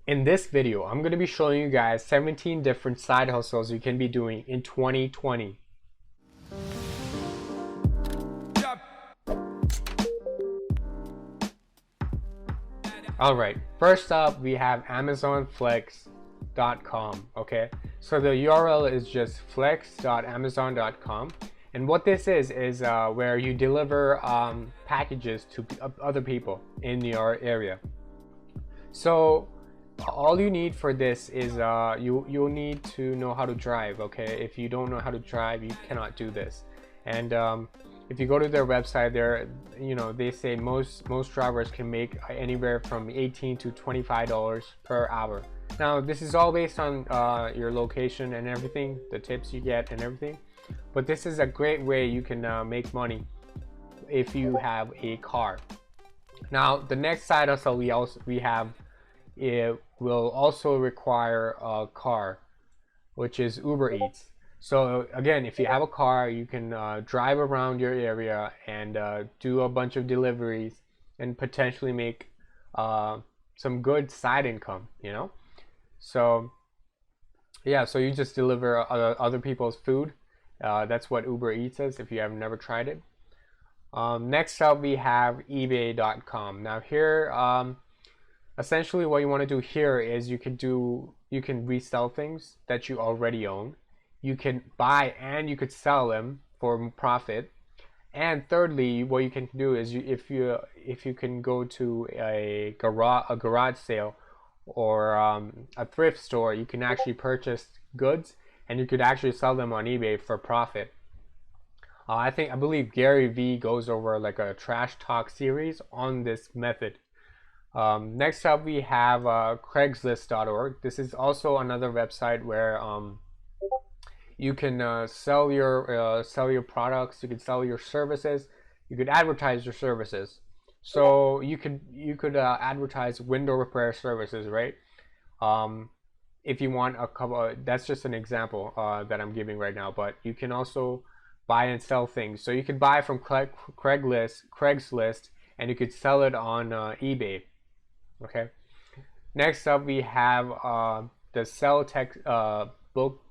In this video, I'm going to be showing you guys 17 different side hustles you can be doing in 2020. Alright, first up we have amazonflex.com. Okay, so the URL is just flex.amazon.com, and what this is where you deliver packages to other people in your area. So all you need for this is you'll need to know how to drive. Okay, if you don't know how to drive, you cannot do this. And if you go to their website, they say most drivers can make anywhere from $18 to $25 per hour. Now this is all based on your location and everything, the tips you get and everything, but this is a great way you can make money if you have a car. Now the next side hustle we have, it will also require a car, which is Uber Eats. So again, if you have a car, you can drive around your area and do a bunch of deliveries and potentially make some good side income, So yeah, so you just deliver other people's food. That's what Uber Eats is if you have never tried it. Next up we have ebay.com. Now here, essentially what you want to do here is you can resell things that you already own. You can buy and you could sell them for profit. And thirdly, what you can do is if you can go to a garage sale or a thrift store, you can actually purchase goods and you could actually sell them on eBay for profit. I believe Gary Vee goes over like a trash talk series on this method. Next up we have craigslist.org. This is also another website where you can sell your products, you can sell your services, you could advertise your services. So you could advertise window repair services, right? If you want a couple, that's just an example that I'm giving right now, but you can also buy and sell things. So you could buy from Craigslist and you could sell it on eBay. Okay. Next up we have the sell tech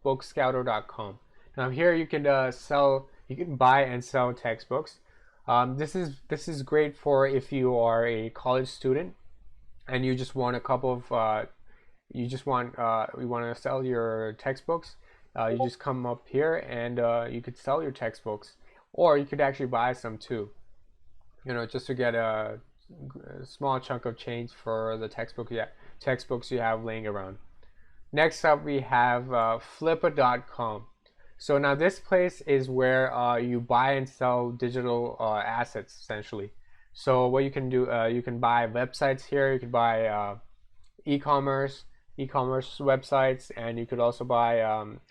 bookscouter.com. Now here you can buy and sell textbooks. This is great for if you are a college student and you just want a couple of you want to sell your textbooks. You just come up here and you could sell your textbooks, or you could actually buy some too, just to get a small chunk of change for the textbooks you have laying around. Next up we have flippa.com. So now this place is where you buy and sell digital assets essentially. So what you can do, you can buy websites here, you can buy e-commerce websites, and you could also buy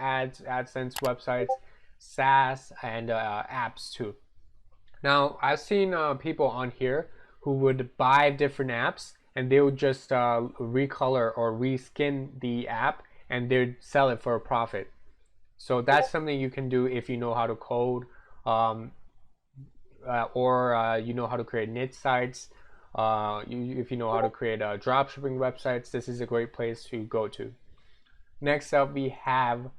AdSense websites, SaaS, and apps too. Now I've seen people on here who would buy different apps and they would just recolor or reskin the app and they'd sell it for a profit. So that's something you can do if you know how to code, or you know how to create niche sites. If you know how to create dropshipping websites, this is a great place to go to. Next up we have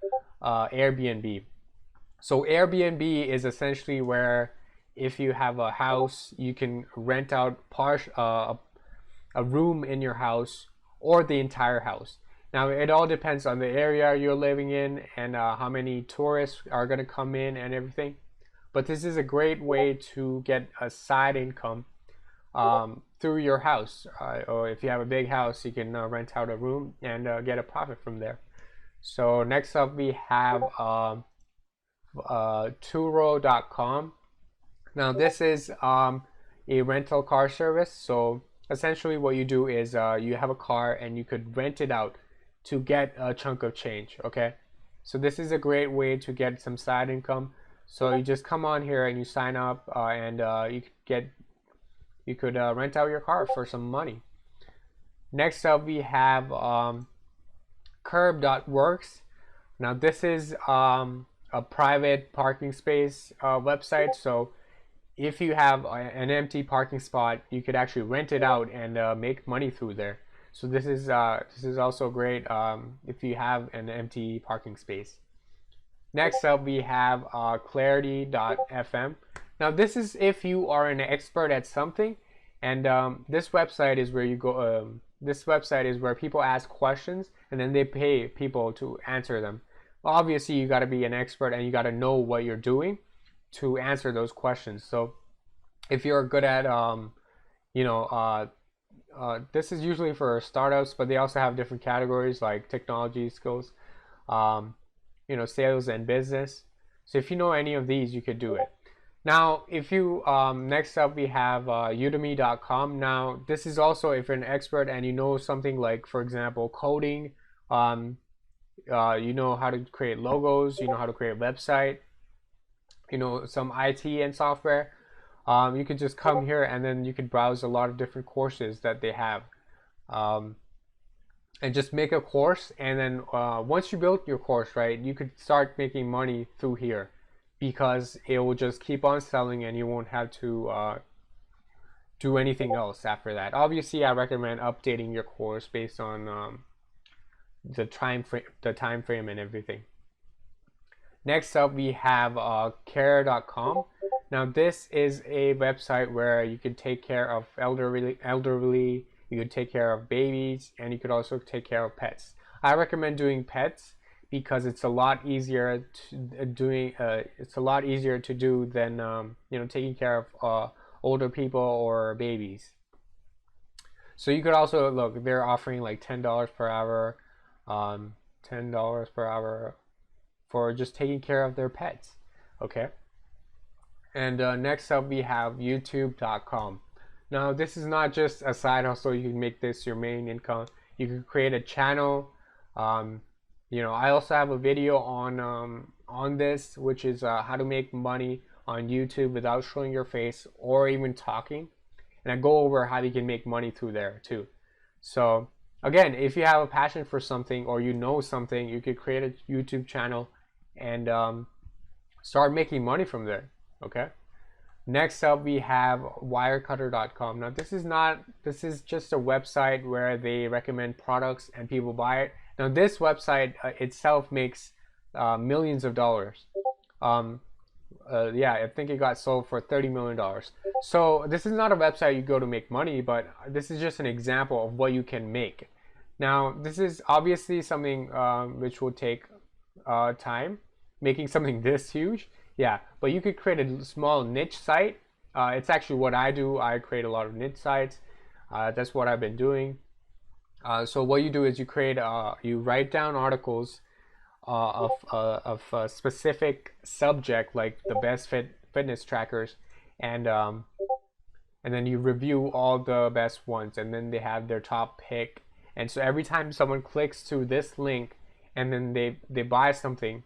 Airbnb. So Airbnb is essentially where if you have a house, you can rent out a room in your house or the entire house. Now it all depends on the area you're living in and how many tourists are going to come in and everything. But this is a great way to get a side income through your house. Or if you have a big house, you can rent out a room and get a profit from there. So next up we have Turo.com. Now this is a rental car service. So essentially what you do is you have a car and you could rent it out to get a chunk of change. Okay, so this is a great way to get some side income. So you just come on here and you sign up and you could rent out your car for some money. Next up we have curb.works. Now this is a private parking space website. So if you have an empty parking spot, you could actually rent it out and make money through there. So this is also great if you have an empty parking space. Next up, we have clarity.fm. Now this is if you are an expert at something, and this website is where you go. This website is where people ask questions, and then they pay people to answer them. Obviously, you got to be an expert, and you got to know what you're doing to answer those questions. So if you're good at this is usually for startups, but they also have different categories like technology skills, sales and business. So if you know any of these, you could do it. Now, if you next up we have udemy.com. Now, this is also if you're an expert and you know something like, for example, coding. You know how to create logos. You know how to create a website. You know some IT and software. You could just come here and then you could browse a lot of different courses that they have, and just make a course. And then once you build your course, right, you could start making money through here, because it will just keep on selling and you won't have to do anything else after that. Obviously, I recommend updating your course based on the time frame and everything. Next up, we have care.com. Now, this is a website where you can take care of elderly, you could take care of babies, and you could also take care of pets. I recommend doing pets because it's a lot easier to do than taking care of older people or babies. So you could also look, they're offering like $10 per hour, $10 per hour for just taking care of their pets. Okay. And next up we have youtube.com. Now, this is not just a side hustle. You can make this your main income. You can create a channel. I also have a video on this, which is how to make money on YouTube without showing your face or even talking. And I go over how you can make money through there too. So again, if you have a passion for something or you know something, you could create a YouTube channel and start making money from there. Okay. Next up, we have wirecutter.com. Now, this is just a website where they recommend products and people buy it. Now, this website itself makes millions of dollars. I think it got sold for $30 million. So this is not a website you go to make money, but this is just an example of what you can make. Now, this is obviously something which will take time, making something this huge. Yeah, but you could create a small niche site. It's actually what I do. I create a lot of niche sites. That's what I've been doing. So what you do is you write down articles of a specific subject, like the best fitness trackers, and then you review all the best ones, and then they have their top pick. And so every time someone clicks to this link and then they buy something,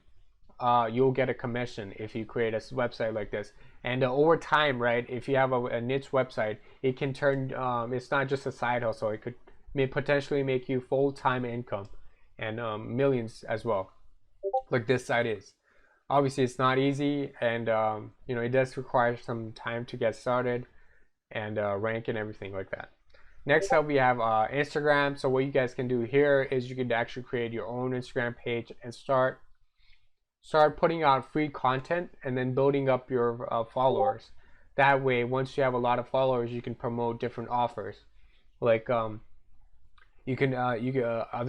you'll get a commission if you create a website like this. And over time, right, if you have a niche website, it can turn, it's not just a side hustle, it could potentially make you full-time income and millions as well, like this site is. Obviously, it's not easy, and it does require some time to get started and rank and everything like that. Next up, we have Instagram. So what you guys can do here is you can actually create your own Instagram page and start putting out free content and then building up your followers. That way, once you have a lot of followers, you can promote different offers. Like other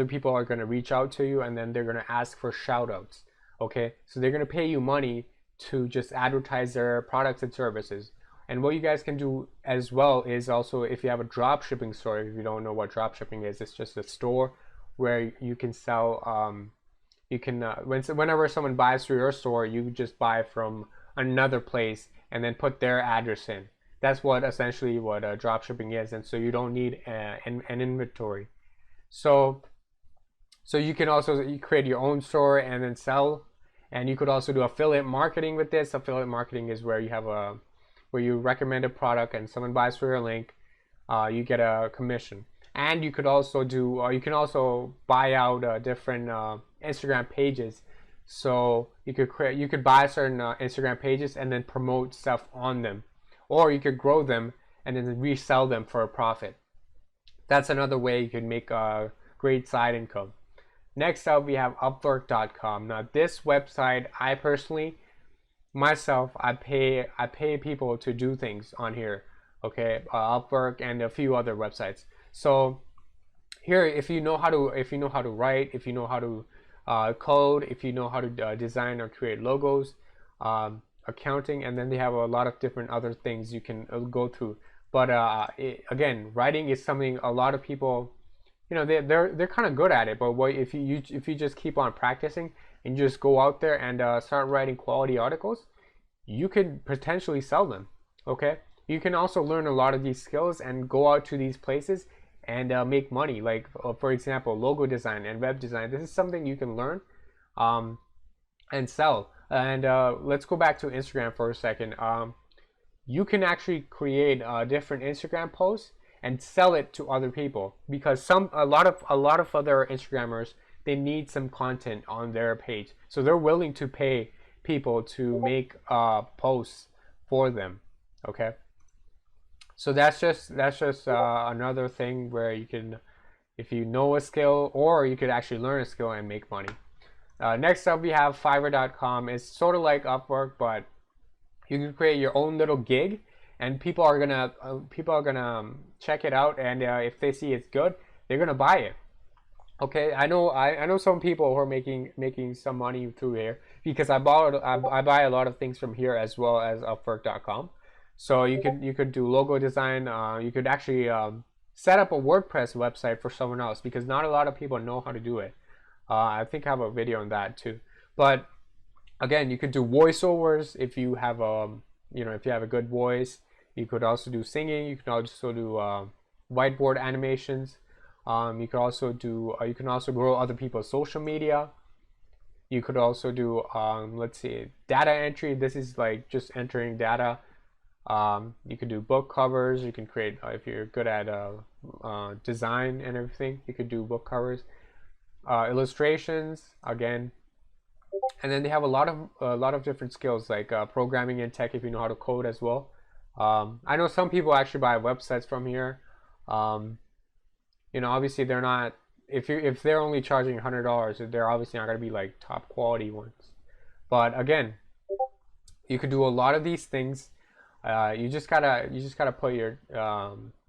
people are going to reach out to you, and then they're going to ask for shout outs. Okay, so they're going to pay you money to just advertise their products and services. And what you guys can do as well is also, if you have a drop shipping store, if you don't know what drop shipping is, it's just a store where you can sell. Whenever someone buys through your store, you just buy from another place and then put their address in. That's essentially what drop shipping is, and so you don't need an inventory. So you can also create your own store and then sell, and you could also do affiliate marketing with this. Affiliate marketing is where you recommend a product and someone buys through your link, you get a commission. And you could also you can also buy out different Instagram pages. So you could buy certain Instagram pages and then promote stuff on them, or you could grow them and then resell them for a profit. That's another way you can make a great side income. Next up, we have Upwork.com. Now, this website, I personally, myself, I pay people to do things on here. Okay, Upwork and a few other websites. So here, if you know how to write, if you know how to code, if you know how to design or create logos, accounting, and then they have a lot of different other things you can go through. But again, writing is something a lot of people, they're kind of good at it. But if you just keep on practicing and just go out there and start writing quality articles, you could potentially sell them. Okay, you can also learn a lot of these skills and go out to these places and make money. Like for example, logo design and web design. This is something you can learn and sell. And let's go back to Instagram for a second. You can actually create different Instagram posts and sell it to other people, because a lot of other Instagrammers, they need some content on their page, so they're willing to pay people to make posts for them. Okay, so that's just another thing where you can, if you know a skill, or you could actually learn a skill and make money. Next up, we have Fiverr.com. It's sort of like Upwork, but you can create your own little gig, and people are gonna check it out, and if they see it's good, they're gonna buy it. Okay, I know some people who are making some money through here, because I buy a lot of things from here as well as Upwork.com. So you could do logo design. You could actually set up a WordPress website for someone else, because not a lot of people know how to do it. I think I have a video on that too. But again, you could do voiceovers if you have if you have a good voice. You could also do singing. You can also do whiteboard animations. You can also grow other people's social media. You could also do let's see, data entry. This is like just entering data. You could do book covers. You can create, if you're good at design and everything, you could do book covers, illustrations again. And then they have a lot of different skills, like programming and tech, if you know how to code as well. I know some people actually buy websites from here. Obviously they're not, if they're only charging $100, they're obviously not going to be like top quality ones. But again, you could do a lot of these things. You just gotta put your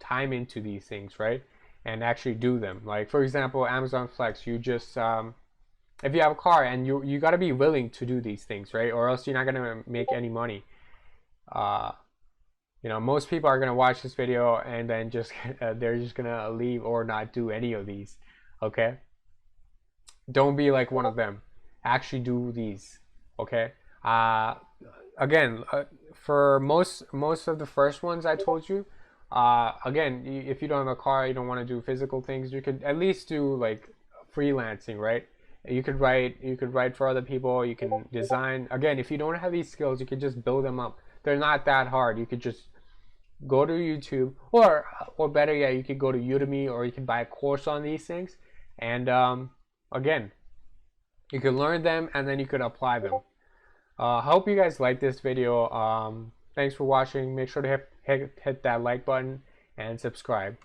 time into these things, right? And actually do them. Like for example, Amazon Flex. You just if you have a car, and you gotta be willing to do these things, right? Or else you're not gonna make any money. Most people are gonna watch this video and then they're just gonna leave or not do any of these. Okay? Don't be like one of them. Actually do these. Okay? Again, for most of the first ones I told you, again, if you don't have a car, you don't want to do physical things, you could at least do like freelancing, right? You could write for other people. You can design. Again, if you don't have these skills, you could just build them up. They're not that hard. You could just go to YouTube, or better yet, you could go to Udemy, or you can buy a course on these things, and again, you could learn them and then you could apply them. I hope you guys like this video. Thanks for watching. Make sure to hit that like button and subscribe.